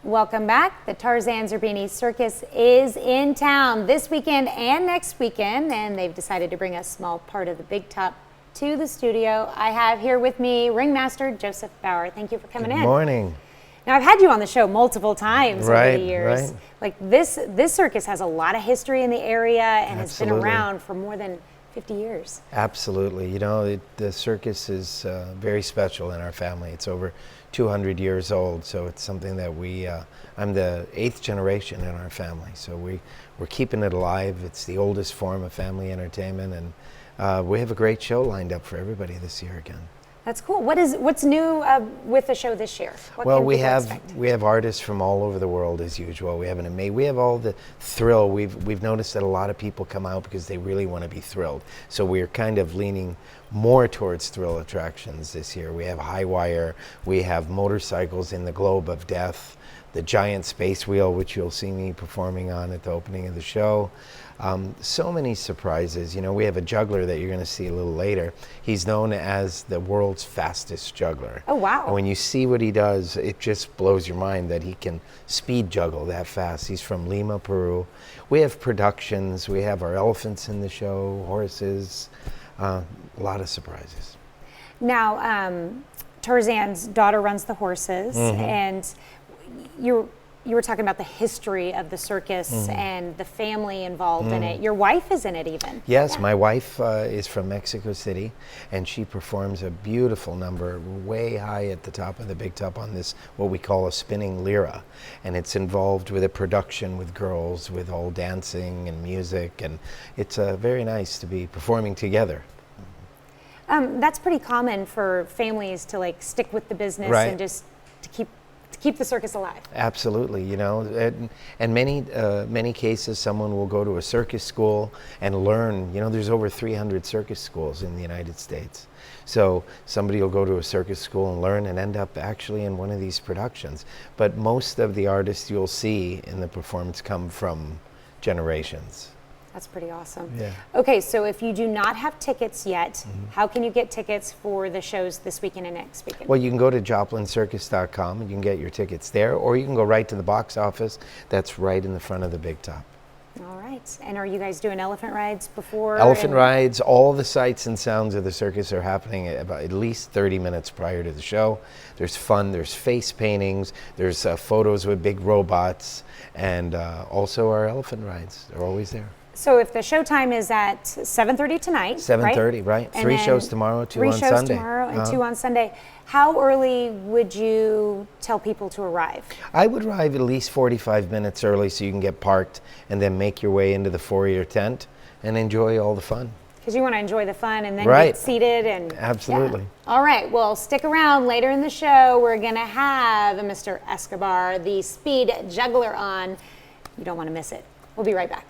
Welcome back. The Tarzan Zerbini Circus is in town this weekend and next weekend, and they've decided to bring a small part of the Big Top to the studio. I have here with me Ringmaster Joseph Bauer. Thank you for coming in. Good morning. Now, I've had you on the show multiple times over the years. Right. Like this circus has a lot of history in the area and has been around for more than 50 years. Absolutely. You know, the circus is very special in our family. It's over 200 years old, so it's something that I'm the 8th generation in our family, so we're keeping it alive. It's the oldest form of family entertainment, and we have a great show lined up for everybody this year again. That's cool. What's new with the show this year? Well, we have artists from all over the world as usual. We have all the thrill. We've noticed that a lot of people come out because they really want to be thrilled. So we're kind of leaning more towards thrill attractions this year. We have high wire. We have motorcycles in the globe of death. The giant space wheel, which you'll see me performing on at the opening of the show. So many surprises. You know, we have a juggler that you're going to see a little later. He's known as the world's fastest juggler. Oh, wow. And when you see what he does, it just blows your mind that he can speed juggle that fast. He's from Lima, Peru. We have productions. We have our elephants in the show, horses, a lot of surprises. Now, Tarzan's daughter runs the horses, and you were talking about the history of the circus and the family involved in it. Your wife is in it even. Yes, my wife is from Mexico City, and she performs a beautiful number way high at the top of the Big Top on this, what we call a spinning lira. And it's involved with a production with girls, with all dancing and music, and it's very nice to be performing together. That's pretty common for families to like stick with the business and just to keep the circus alive. Absolutely, you know, and many cases someone will go to a circus school and learn. You know, there's over 300 circus schools in the United States. So somebody will go to a circus school and learn and end up actually in one of these productions. But most of the artists you'll see in the performance come from generations. That's pretty awesome. Yeah. Okay, so if you do not have tickets yet, how can you get tickets for the shows this weekend and next weekend? Well, you can go to joplincircus.com and you can get your tickets there, or you can go right to the box office. That's right in the front of the Big Top. All right. And are you guys doing elephant rides before? Elephant rides, all the sights and sounds of the circus are happening at least 30 minutes prior to the show. There's fun, there's face paintings, there's photos with big robots, and also our elephant rides. They're always there. So if the showtime is at 7:30 tonight, 7:30, right? 3 shows tomorrow, 2 on Sunday. 3 shows tomorrow and 2 on Sunday. How early would you tell people to arrive? I would arrive at least 45 minutes early so you can get parked and then make your way into the foyer tent and enjoy all the fun. Because you want to enjoy the fun and then get seated and absolutely. Yeah. All right, well, stick around. Later in the show, we're going to have Mr. Escobar, the speed juggler, on. You don't want to miss it. We'll be right back.